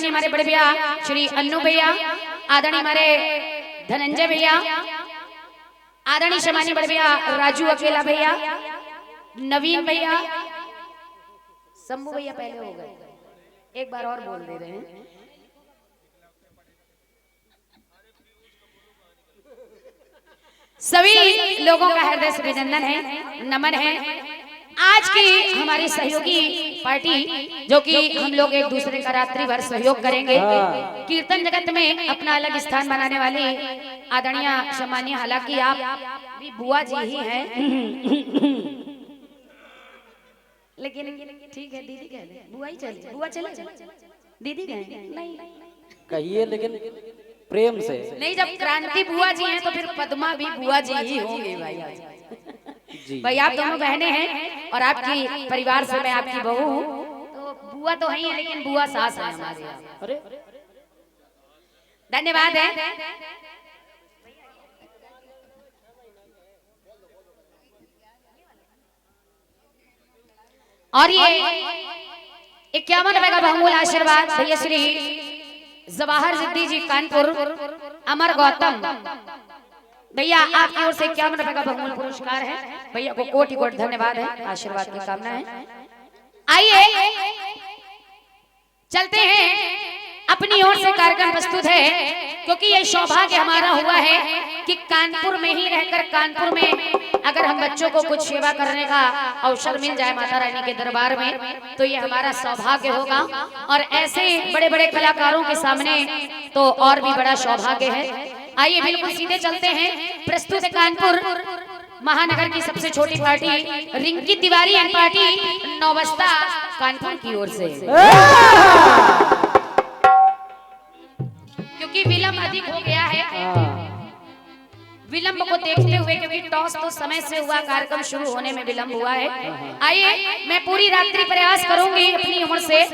सम्मानीय हमारे बड़े भैया श्री अन्नू भैया, आदरणीय हमारे धनंजय भैया, आदरणीय सम्मानीय बड़े भैया राजू अकेला भैया, नवीन भैया, शंभू भैया पहले हो गए, एक बार और बोल दे रहे हैं। सभी लोगों का हृदय से अभिनंदन है, नमन है। आज की हमारी सहयोगी पार्टी जो कि हम लोग एक दूसरे का रात्रि भर सहयोग करेंगे, कीर्तन जगत में अपना अलग स्थान बनाने वाली आदरणीय सम्मानीय, हालांकि आप भी बुआ जी ही हैं, लेकिन ठीक है दीदी कह दे, बुआ ही चले, बुआ चले, दीदी कहेंगे नहीं कहिए, लेकिन प्रेम से नहीं। जब क्रांति बुआ जी हैं तो फिर पद्मा भी बुआ जी ही होंगे भाई। भाई आप दोनों बहनें हैं और आपकी परिवार से मैं आपकी बहू हूँ, तो बुआ तो है लेकिन बुआ सास है हमारे यहाँ। अरे धन्यवाद है। और ये 51 रुपए का बहुमूल्य आशीर्वाद भैया श्री जवाहर जिद्दी जी कानपुर, अमर गौतम भैया आपकी ओर से 51 रुपए का बहुमूल्य पुरस्कार है। भैया को कोटि कोटि धन्यवाद है, आशीर्वाद की कामना है। आइए चलते हैं, अपनी ओर से कार्यक्रम प्रस्तुत है, क्योंकि ये सौभाग्य हमारा हुआ है कि कानपुर में ही रहकर कानपुर में अगर हम बच्चों को कुछ सेवा करने का अवसर मिल जाए माता रानी के दरबार में, तो ये हमारा सौभाग्य होगा। और ऐसे बड़े बड़े कलाकारों के सामने तो और भी बड़ा सौभाग्य है। आइए बिल्कुल सीधे चलते हैं। प्रस्तुत है कानपुर महानगर की सबसे छोटी party Rinki Tiwari and party Naubasta Kanpur की ओर से। क्योंकि विलंब अधिक हो गया है, विलंब को देखते हुए, क्योंकि टॉस तो समय से हुआ, कार्यक्रम शुरू होने में विलंब हुआ है। आइए मैं पूरी रात्रि प्रयास करूंगी अपनी उम्र से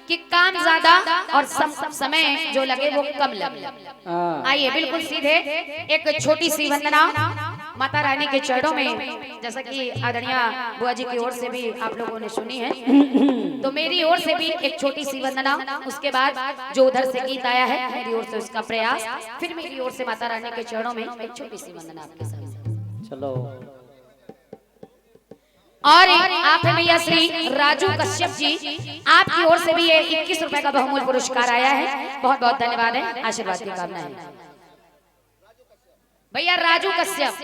कि काम ज्यादा और समय जो लगे वो कम लगे। आइए बिल्कुल सीधे एक छोटी सी वंदना माता रानी के चरणों में, जैसा कि आदरणीय बुआ जी की ओर से भी आप लोगों ने सुनी है, तो मेरी ओर से भी एक छोटी सी वंदना, उसके बाद जो उधर से गीत आया है मेरी ओर से उसका प्रयास, फिर मेरी ओर से माता रानी के चरणों में एक छोटी सी वंदना आपके सामने। चलो। और आप है भैया श्री राजू कश्यप जी, आपकी ओर से भी ये 21 रुपए का बहुमूल्य पुरस्कार आया है, बहुत बहुत धन्यवाद है, आशीर्वाद की कामना है। भैया राजू कश्यप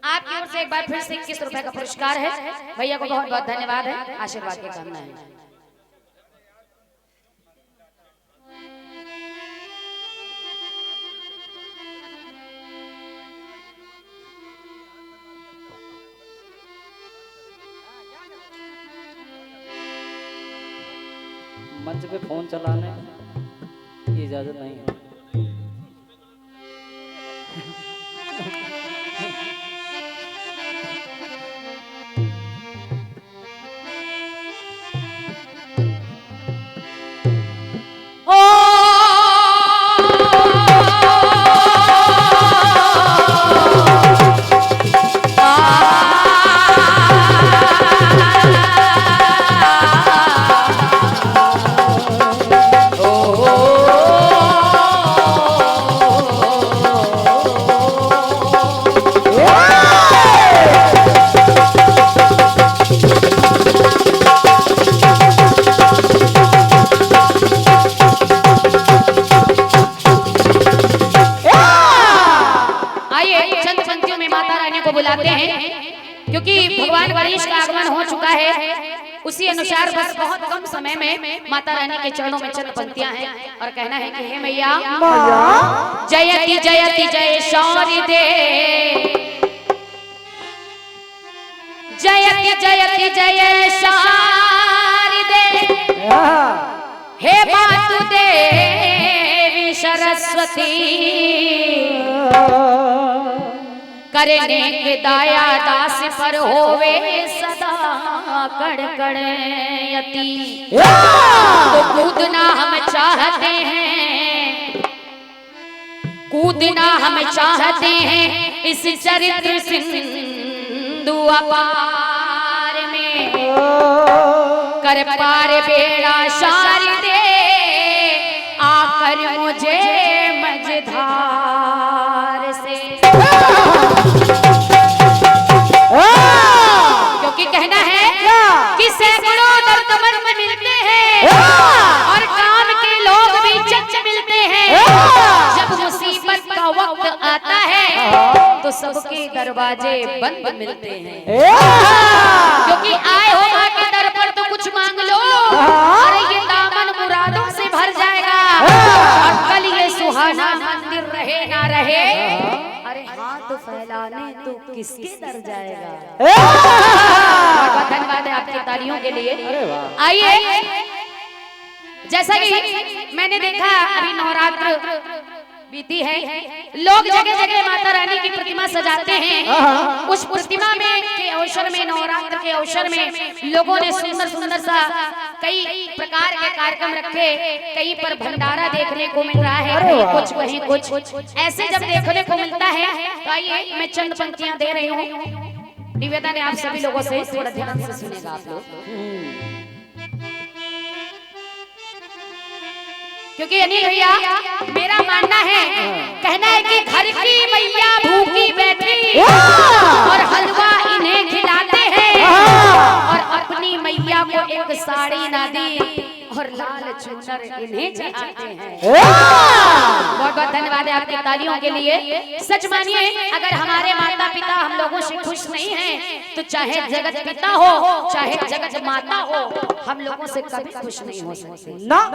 आपकी ओर से एक बार फिर से 21 रुपए का पुरस्कार है, भैया को बहुत बहुत धन्यवाद है, आशीर्वाद की कामना है। मंच पे फोन चलाने की इजाजत नहीं है। क्योंकि भगवान गणेश का आगमन हो चुका है, उसी अनुसार बस बहुत कम समय में माता रानी के चरणों में चंद पंक्तियां हैं और कहना है कि हे मैया जयति जयति जय शौर्य दे, जयति जयति जय शौर्य दे, हे मातु देवी सरस्वती करने के दाया दास पर होवे सदा कड़कड़यती। तो कूदना हम चाहते हैं, कूदना हम चाहते हैं इस चरित्र सिंधु अपार में, कर पार बेड़ा शार दे आकर मुझे मझधार से। क्योंकि कहना है कि सैकड़ों दर्दमंद मिलते हैं और काम के लोग भी चच मिलते हैं। जब मुसीबत का वक्त आता है तो सबके दरवाजे बंद मिलते हैं। क्योंकि आए हो मां के दर पर तो कुछ मांग लो, अरे ये दामन मुरादों से भर जाएगा। और कल ये सुहाना मंदिर रहे ना रहे, अरे हाथ फैलाने तो किसके दर जाएगा। बहुत धन्यवाद है आपकी तालियों के लिए। आइए, जैसा कि मैंने देखा अभी नवरात्र बीती है, लोग जगह जगह माता रानी की प्रतिमा सजाते हैं। उस प्रतिमा में के अवसर में, नवरात्र के अवसर में लोगों ने सुंदर सुंदर सा कई प्रकार के कार्यक्रम रखे। कहीं पर भंडारा देखने को मिल रहा है, कहीं कुछ कहीं कुछ। ऐसे जब देखने को मिलता है तो आइए मैं चंद पंक्तियां दे रही हूँ। निवेदन है आप सभी लोगों से, थोड़ा ध्यान से सुनेगा आप लोग। क्योंकि अनिल भैया मेरा मानना है, कहना है कि घर की मैया भूखी बैठी और हलवा इन्हें खिलाते हैं और अपनी मैया को एक साड़ी ना दी और लाल चुनर इन्हें चढ़ाते हैं। बहुत बहुत धन्यवाद है आपकी तालियों के लिए। सच मानिए, अगर हमारे माता पिता हम लोगों से खुश नहीं हैं तो चाहे जगत पिता हो चाहे जगत माता हो, हम लोगों से कभी खुश नहीं हो सकते ना।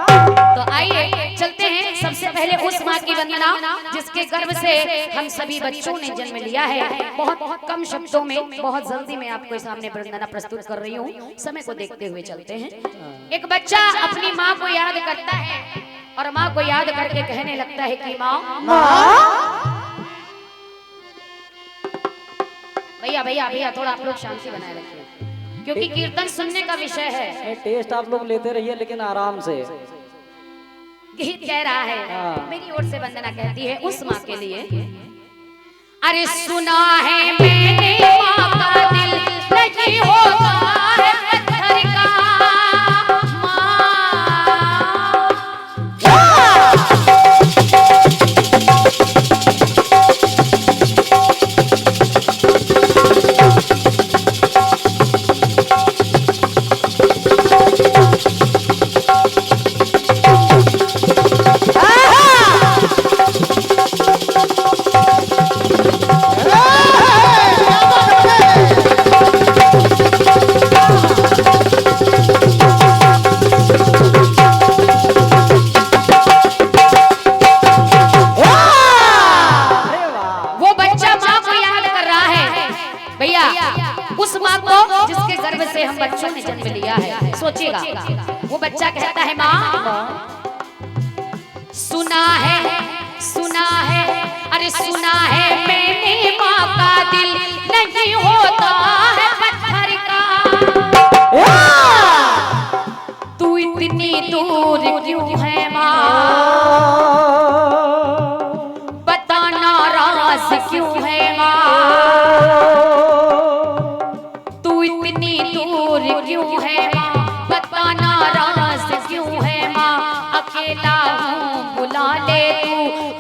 तो आइए चलते हैं सबसे पहले उस माँ की वंदना जिसके गर्भ से हम सभी बच्चों ने जन्म लिया है। बहुत कम शब्दों में बहुत जल्दी मैं आपको सामने वंदना प्रस्तुत कर रही हूँ। समय को देखते हुए चलते हैं। एक बच्चा अपनी माँ को याद करता है और माँ को याद करके कहने लगता है कि माँ। भैया भैया भैया थोड़ा आप लोग शांति बनाए रखिए, क्योंकि कीर्तन सुनने का विषय है। टेस्ट आप लोग लेते रहिए लेकिन आराम से। गीत कह रहा है, मेरी ओर से वंदना कहती है उस माँ के लिए। अरे सुना है मैंने माँ का दिल नहीं होता है पत्थर का। उस माँ को जिसके गर्भ से हम बच्चों ने जन्म लिया है। सोचिएगा, वो बच्चा कहता है माँ सुना है, अरे सुना है मैंने माँ का दिल नहीं होता है पत्थर का। तू इतनी दूर क्यों है माँ, बताना राज क्यों है माँ। क्यों है माँ, बताना राज क्यों है माँ। अकेला हूँ बुला ले तू,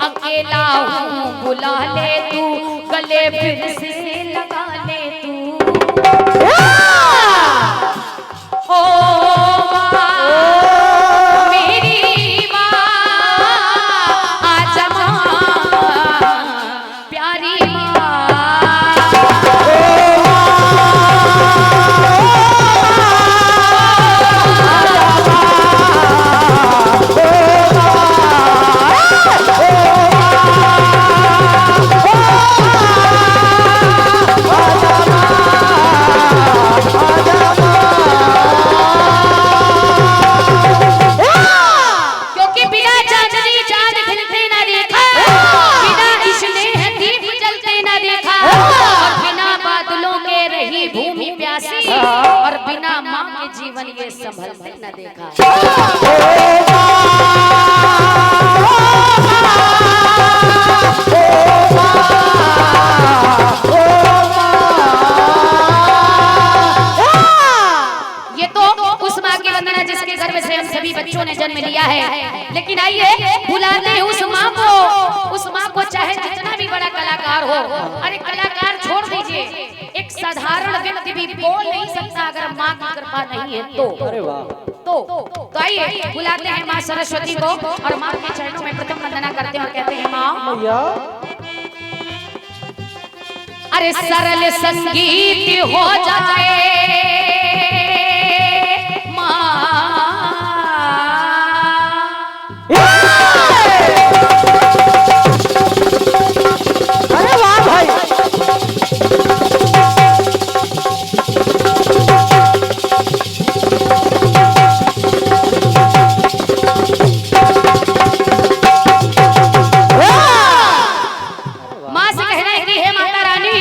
अकेला हूँ बुला ले तू, गले फिर से लगा ले तू। ओ माँ मेरी माँ, आजा माँ प्यारी और बिना माँ के जीवन ये संभल न देखा। ये तो उस माँ की लेकिन आइए बुलाते हैं उस माँ को चाहे जितना भी बड़ा कलाकार हो। अरे कलाकार छोड़ दीजिए, एक साधारण व्यक्ति भी बोल नहीं सकता अगर माँ की कृपा नहीं है तो। अरे वाह। तो आइए बुलाते हैं माँ सरस्वती को और माँ के चरणों में प्रथम वंदना करते हैं और कहते हैं माँ मैया अरे सरल संगीत हो जाए अरे वाह भाई। माँ से कहना है कि हे माता रानी,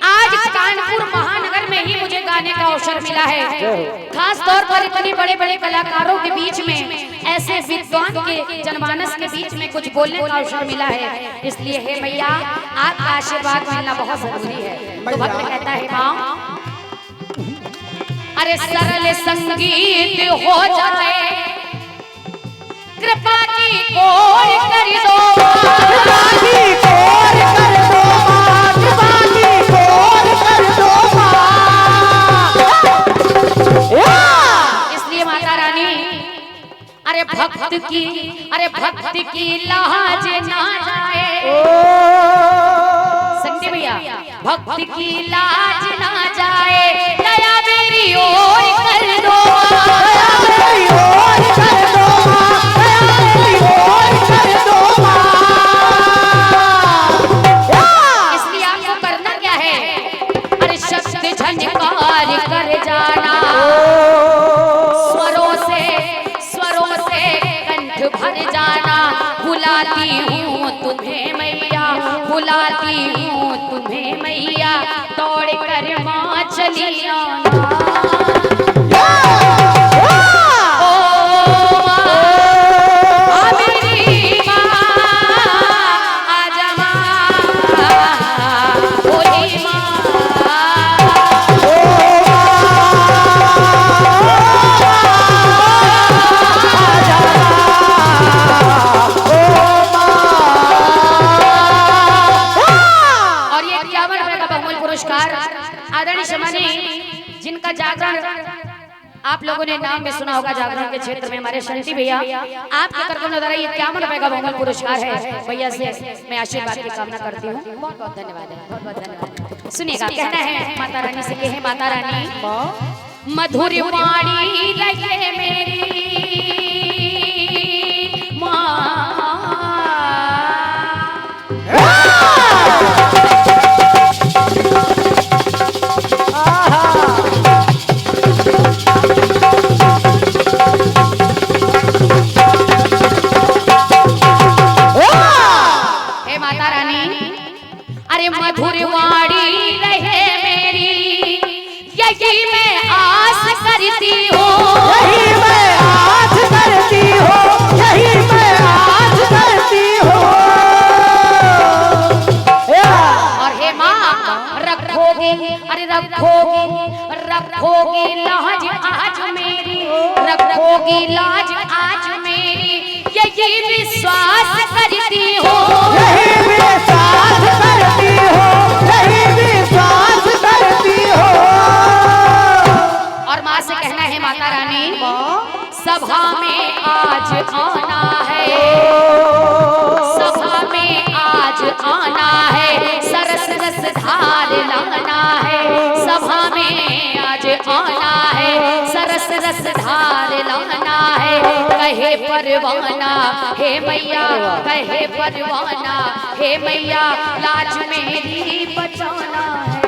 आज कानपुर महानगर में ही मुझे गाने का अवसर मिला है। खास तौर पर इतने बड़े बड़े कलाकारों के बीच में, ऐसे विद्वान के जनमानस के बीच में कुछ बोलने का अवसर मिला है। इसलिए हे मैया, आपका आशीर्वाद मिलना बहुत जरूरी है। तो भक्त कहता है माँ अरे सरल संगीत हो जाए, कृपा की कोर कर दो, कृपा की कोर कर दो माँ, कृपा की कोर कर दो माँ। इसलिए माता रानी अरे भक्त की लाज ना जाए, संजय भैया, भक्त की लाज ना जाए, दया मेरी ओर कर दो, दया मेरी ओर कर दो माँ, दया मेरी ओर कर दो माँ। इसलिए आपको करना क्या है, अरे शब्द झनकार कर जाना, स्वरों से कंठ भर जाना। बुलाती हूँ तुम्हें मैया, बुलाती हूँ तुम्हें मैया, दौड़ कर माँ चली आना। आदरणीय सम्मानी, जिनका जागरण आप लोगों ने नाम भी सुना होगा, जागरण के क्षेत्र में हमारे शंटी भैया, आपके करकमलों द्वारा ये 51 रुपए का बहुमूल्य पुरस्कार है। भैया से मैं आशीर्वाद की कामना करती हूँ। बहुत बहुत धन्यवाद है, बहुत बहुत धन्यवाद। सुनिएगा, कहना है माता रानी से, कहे माता रानी मधुर वाणी लगे मेरी माँ, मधुर वाणी रहे मेरी, यही मैं आस करती हूँ, यही मैं आस करती हूँ, यही मैं आस करती हूँ। और हे माँ रखोगी, अरे रखोगी लाज आज मेरी, रखोगी लाज आज मेरी, यही विश्वास करती हूँ, यही विश्वास करती हूँ, यही विश्वास करती हूँ। और माँ से कहना है माता रानी, सभा में आज आना है, सभा में आज आना है, सरस रस धार लाना है, सभा में आज आना है, सरस रस धार लाना है। कहे परवाना हे मैया, कहे परवाना हे मैया, लाज मेरी बचाना है।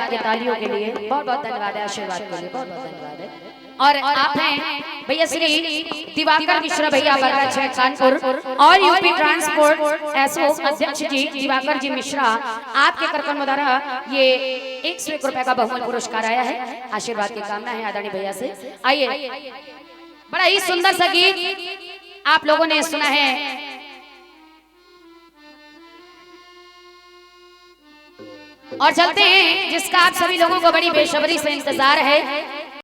आपके तालियों के लिए, बहुत बहुत धन्यवाद है, आशीर्वाद के लिए बहुत बहुत धन्यवाद है। और आप हैं भैया श्री दिवाकर मिश्रा भैया बरगछ है कानपुर, और यूपी ट्रांसपोर्ट एसओ अध्यक्ष जी दिवाकर जी मिश्रा, आपके करकन द्वारा ये 101 रुपए का बहुमूल्य पुरस्कार आया है। आशीर्वाद की कामना है आदरणीय भैया से। आइए, बड़ा ही सुंदर सा गीत आप लोगों ने सुना है। और चलते हैं जिसका आप सभी लोगों को बड़ी बेसब्री से इंतजार है,